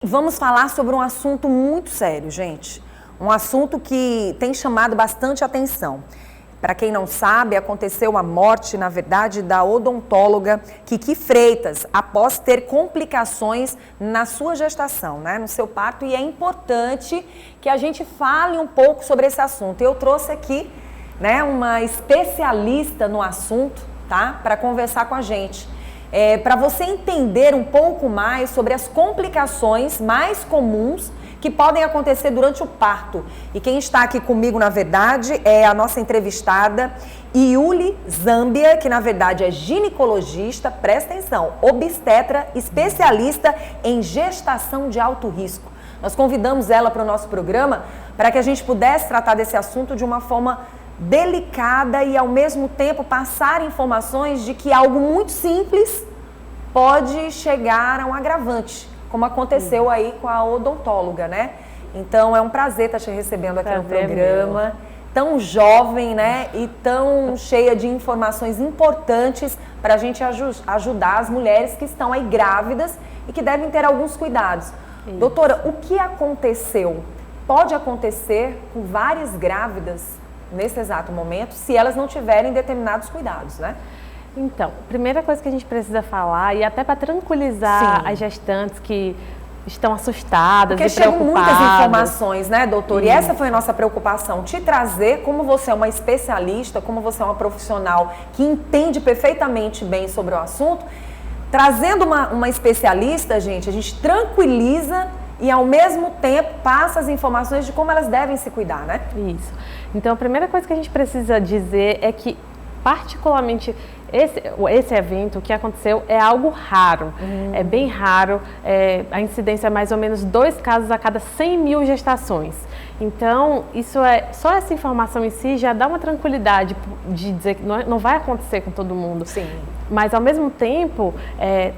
Vamos falar sobre um assunto muito sério, gente. Um assunto que tem chamado bastante atenção. Para quem não sabe, aconteceu a morte, na verdade, da odontóloga Kiki Freitas, após ter complicações na sua gestação, né, no seu parto, e é importante que a gente fale um pouco sobre esse assunto. Eu trouxe aqui, né, uma especialista no assunto, tá, para conversar com a gente. Para você entender um pouco mais sobre as complicações mais comuns que podem acontecer durante o parto. E quem está aqui comigo, na verdade, é a nossa entrevistada, Yuli Zambia, que na verdade é ginecologista, presta atenção, obstetra, especialista em gestação de alto risco. Nós convidamos ela para o nosso programa para que a gente pudesse tratar desse assunto de uma forma delicada e ao mesmo tempo passar informações de que algo muito simples pode chegar a um agravante, como aconteceu aí com a odontóloga, né? Então é um prazer estar te recebendo aqui no programa, meu. Tão jovem, né? E tão cheia de informações importantes para a gente ajudar as mulheres que estão aí grávidas e que devem ter alguns cuidados. Isso. Doutora, o que aconteceu? Pode acontecer com várias grávidas nesse exato momento, se elas não tiverem determinados cuidados, né? Então, primeira coisa que a gente precisa falar, e até para tranquilizar as gestantes que estão assustadas e preocupadas. Porque chegam muitas informações, né, doutor? E essa foi a nossa preocupação, te trazer, como você é uma especialista, como você é uma profissional que entende perfeitamente bem sobre o assunto, trazendo uma especialista, gente, a gente tranquiliza e ao mesmo tempo passa as informações de como elas devem se cuidar, né? Isso. Então, a primeira coisa que a gente precisa dizer é que, particularmente, esse evento, o que aconteceu, é algo raro. É bem raro. A incidência é mais ou menos 2 casos a cada 100 mil gestações. Então, só essa informação em si já dá uma tranquilidade de dizer que não vai acontecer com todo mundo. Sim. Mas, ao mesmo tempo,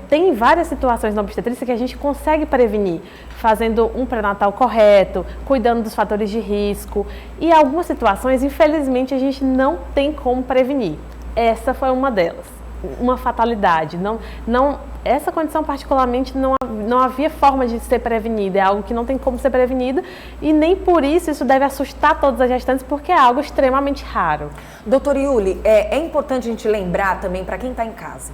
tem várias situações na obstetrícia que a gente consegue prevenir, fazendo um pré-natal correto, cuidando dos fatores de risco. E algumas situações, infelizmente, a gente não tem como prevenir. Essa foi uma delas, uma fatalidade. Essa condição particularmente não havia forma de ser prevenida, é algo que não tem como ser prevenido e nem por isso deve assustar todas as gestantes, porque é algo extremamente raro. Doutora Yuli, é importante a gente lembrar também para quem está em casa.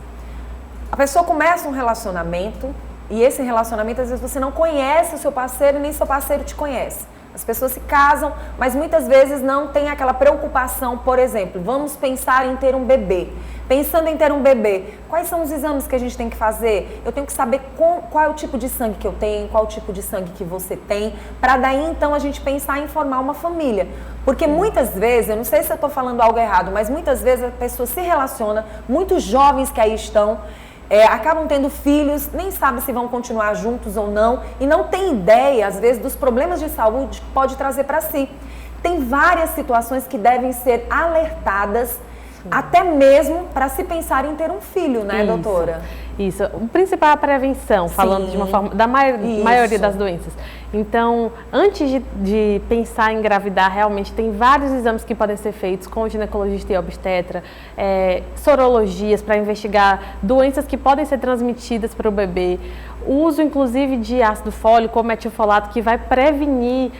A pessoa começa um relacionamento e esse relacionamento, às vezes, você não conhece o seu parceiro e nem seu parceiro te conhece. As pessoas se casam, mas muitas vezes não tem aquela preocupação, por exemplo, vamos pensar em ter um bebê. Pensando em ter um bebê, quais são os exames que a gente tem que fazer? Eu tenho que saber qual é o tipo de sangue que eu tenho, qual é o tipo de sangue que você tem, para daí então a gente pensar em formar uma família. Porque muitas vezes, eu não sei se eu estou falando algo errado, mas muitas vezes a pessoa se relaciona, muitos jovens que aí estão, acabam tendo filhos, nem sabem se vão continuar juntos ou não e não tem ideia, às vezes, dos problemas de saúde que pode trazer para si. Tem várias situações que devem ser alertadas, até mesmo para se pensar em ter um filho, né, doutora? Isso. O principal é a prevenção, falando de uma forma da maioria das doenças. Então, antes de pensar em engravidar, realmente tem vários exames que podem ser feitos com o ginecologista e obstetra, sorologias para investigar doenças que podem ser transmitidas para o bebê, o uso inclusive de ácido fólico ou metilfolato que vai prevenir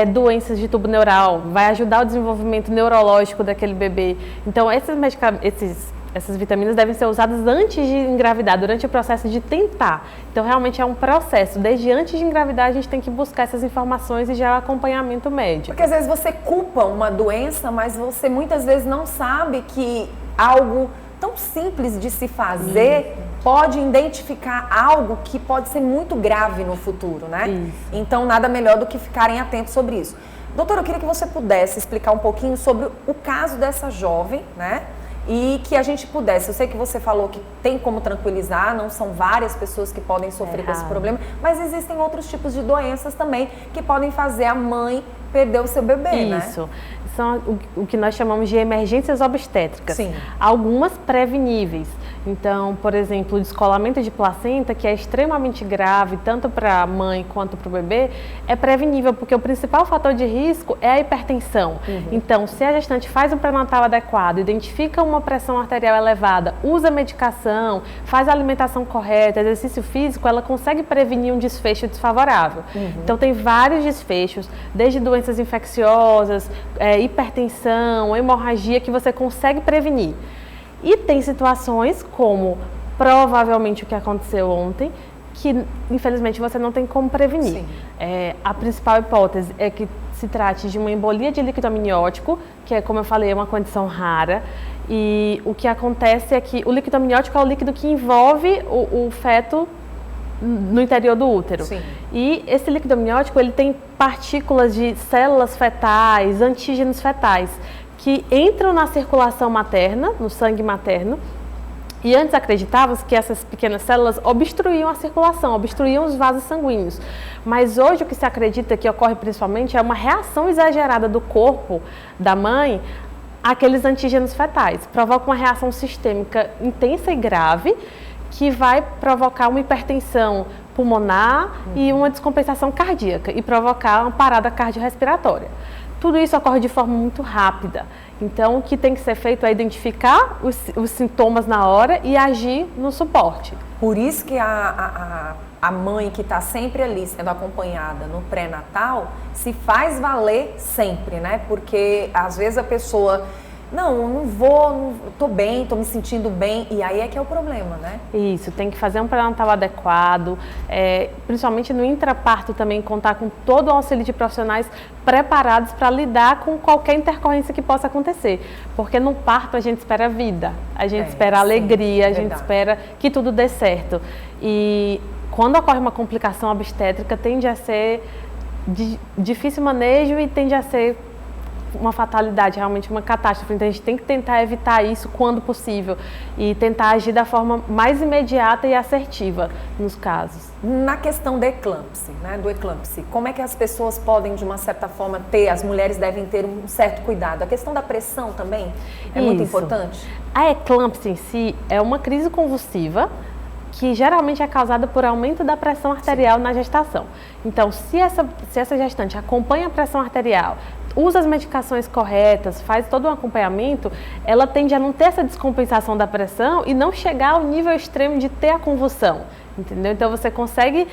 doenças de tubo neural, vai ajudar o desenvolvimento neurológico daquele bebê. Então, essas vitaminas devem ser usadas antes de engravidar, durante o processo de tentar. Então, realmente é um processo. Desde antes de engravidar, a gente tem que buscar essas informações e já o acompanhamento médico. Porque às vezes você culpa uma doença, mas você muitas vezes não sabe que algo tão simples de se fazer pode identificar algo que pode ser muito grave no futuro, né? Isso. Então, nada melhor do que ficarem atentos sobre isso. Doutora, eu queria que você pudesse explicar um pouquinho sobre o caso dessa jovem, né? E que a gente pudesse, eu sei que você falou que tem como tranquilizar, não são várias pessoas que podem sofrer com esse problema, mas existem outros tipos de doenças também que podem fazer a mãe perder o seu bebê, né? Isso. são o que nós chamamos de emergências obstétricas. Sim. Algumas preveníveis. Então, por exemplo, o descolamento de placenta, que é extremamente grave, tanto para a mãe quanto para o bebê, é prevenível, porque o principal fator de risco é a hipertensão. Então, se a gestante faz um pré-natal adequado, identifica uma pressão arterial elevada, usa medicação, faz a alimentação correta, exercício físico, ela consegue prevenir um desfecho desfavorável. Então, tem vários desfechos, desde doenças infecciosas, hipertensão, hemorragia, que você consegue prevenir. E tem situações como, provavelmente, o que aconteceu ontem, que, infelizmente, você não tem como prevenir. A principal hipótese é que se trate de uma embolia de líquido amniótico, que é, como eu falei, uma condição rara. E o que acontece é que o líquido amniótico é o líquido que envolve o feto no interior do útero. Sim. E esse líquido amniótico, ele tem partículas de células fetais, antígenos fetais, que entram na circulação materna, no sangue materno, e antes acreditava-se que essas pequenas células obstruíam a circulação, obstruíam os vasos sanguíneos. Mas hoje o que se acredita que ocorre principalmente é uma reação exagerada do corpo da mãe àqueles antígenos fetais. Provoca uma reação sistêmica intensa e grave, que vai provocar uma hipertensão pulmonar e uma descompensação cardíaca e provocar uma parada cardiorrespiratória. Tudo isso ocorre de forma muito rápida. Então, o que tem que ser feito é identificar os sintomas na hora e agir no suporte. Por isso que a mãe que está sempre ali sendo acompanhada no pré-natal se faz valer sempre, né? Porque às vezes a pessoa... Não vou, tô bem, tô me sentindo bem, e aí é que é o problema, né? Isso, tem que fazer um pré-natal adequado, principalmente no intraparto também, contar com todo o auxílio de profissionais preparados para lidar com qualquer intercorrência que possa acontecer. Porque no parto a gente espera vida, a gente espera alegria, a gente espera que tudo dê certo. E quando ocorre uma complicação obstétrica, tende a ser de difícil manejo e tende a ser uma fatalidade, realmente uma catástrofe. Então a gente tem que tentar evitar isso quando possível e tentar agir da forma mais imediata e assertiva nos casos. Na questão da eclâmpsia, né, do eclâmpsia, como é que as pessoas podem, de uma certa forma, as mulheres devem ter um certo cuidado? A questão da pressão também é muito importante? A eclâmpsia em si é uma crise convulsiva que geralmente é causada por aumento da pressão arterial na gestação. Então, se essa gestante acompanha a pressão arterial, usa as medicações corretas, faz todo um acompanhamento, ela tende a não ter essa descompensação da pressão e não chegar ao nível extremo de ter a convulsão, entendeu? Então você consegue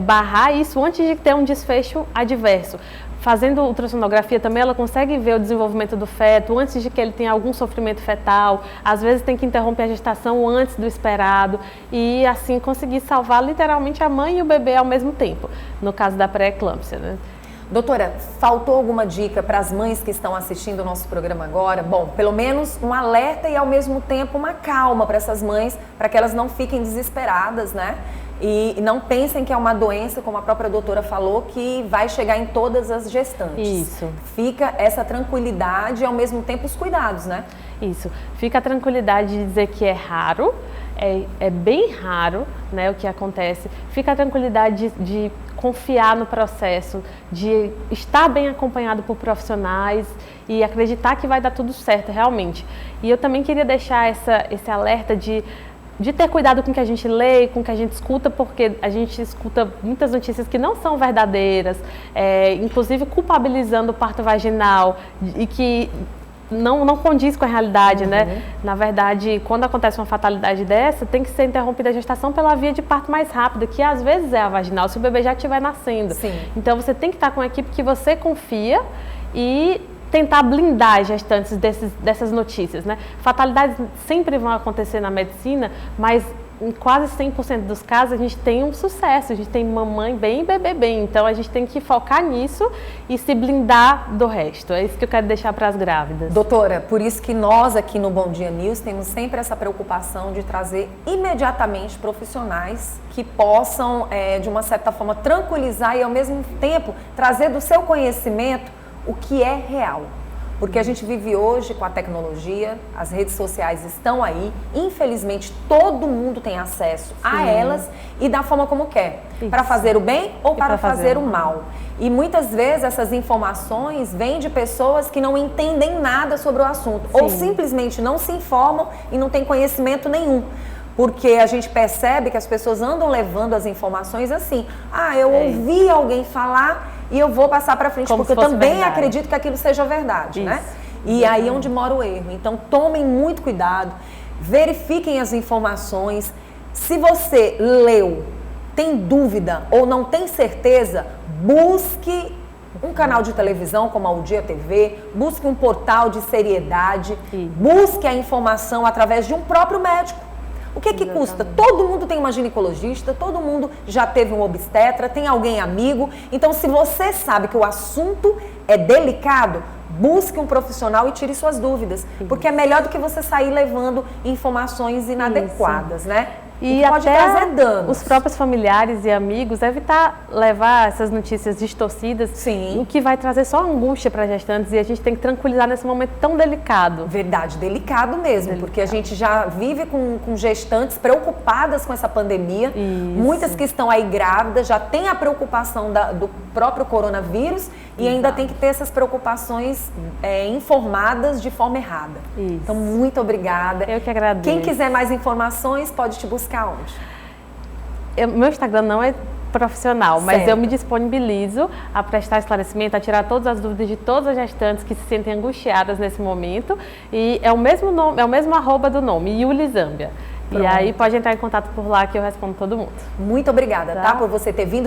barrar isso antes de ter um desfecho adverso. Fazendo ultrassonografia também, ela consegue ver o desenvolvimento do feto antes de que ele tenha algum sofrimento fetal. Às vezes tem que interromper a gestação antes do esperado e assim conseguir salvar literalmente a mãe e o bebê ao mesmo tempo, no caso da pré-eclâmpsia, né? Doutora, faltou alguma dica para as mães que estão assistindo o nosso programa agora? Bom, pelo menos um alerta e ao mesmo tempo uma calma para essas mães, para que elas não fiquem desesperadas, né? E não pensem que é uma doença, como a própria doutora falou, que vai chegar em todas as gestantes. Isso. Fica essa tranquilidade e ao mesmo tempo os cuidados, né? Isso. Fica a tranquilidade de dizer que é raro, é bem raro, né, o que acontece. Fica a tranquilidade de confiar no processo, de estar bem acompanhado por profissionais e acreditar que vai dar tudo certo realmente. E eu também queria deixar esse alerta de ter cuidado com o que a gente lê, com o que a gente escuta, porque a gente escuta muitas notícias que não são verdadeiras, inclusive culpabilizando o parto vaginal e que não condiz com a realidade, né? Na verdade, quando acontece uma fatalidade dessa, tem que ser interrompida a gestação pela via de parto mais rápida, que às vezes é a vaginal, se o bebê já estiver nascendo. Sim. Então você tem que estar com uma equipe que você confia e tentar blindar as gestantes dessas notícias, né? Fatalidades sempre vão acontecer na medicina, mas em quase 100% dos casos a gente tem um sucesso, a gente tem mamãe bem e bebê bem, então a gente tem que focar nisso e se blindar do resto. É isso que eu quero deixar para as grávidas. Doutora, por isso que nós aqui no Bom Dia News temos sempre essa preocupação de trazer imediatamente profissionais que possam, de uma certa forma, tranquilizar e ao mesmo tempo trazer do seu conhecimento o que é real. Porque a gente vive hoje com a tecnologia, as redes sociais estão aí, infelizmente todo mundo tem acesso a elas e da forma como quer, para fazer o bem ou para fazer o mal. E muitas vezes essas informações vêm de pessoas que não entendem nada sobre o assunto, ou simplesmente não se informam e não têm conhecimento nenhum. Porque a gente percebe que as pessoas andam levando as informações assim. Eu ouvi alguém falar e eu vou passar para frente, porque eu também acredito que aquilo seja verdade, né? E aí é onde mora o erro. Então tomem muito cuidado, verifiquem as informações. Se você leu, tem dúvida ou não tem certeza, busque um canal de televisão como a O Dia TV, busque um portal de seriedade, busque a informação através de um próprio médico. O que custa? Todo mundo tem uma ginecologista, todo mundo já teve um obstetra, tem alguém amigo. Então, se você sabe que o assunto é delicado, busque um profissional e tire suas dúvidas. Porque é melhor do que você sair levando informações inadequadas, né? E pode até trazer danos. Os próprios familiares e amigos evitar levar essas notícias distorcidas, o que vai trazer só angústia para gestantes, e a gente tem que tranquilizar nesse momento tão delicado. Verdade, delicado mesmo, porque a gente já vive com gestantes preocupadas com essa pandemia, muitas que estão aí grávidas, já tem a preocupação do próprio coronavírus e ainda tem que ter essas preocupações informadas de forma errada. Então, muito obrigada. Eu que agradeço. Quem quiser mais informações, pode te buscar onde? Meu Instagram não é profissional, mas eu me disponibilizo a prestar esclarecimento, a tirar todas as dúvidas de todas as gestantes que se sentem angustiadas nesse momento. E é o mesmo nome, é o mesmo @ do nome, Yuli Zâmbia. E aí pode entrar em contato por lá que eu respondo todo mundo. Muito obrigada, tá? Por você ter vindo.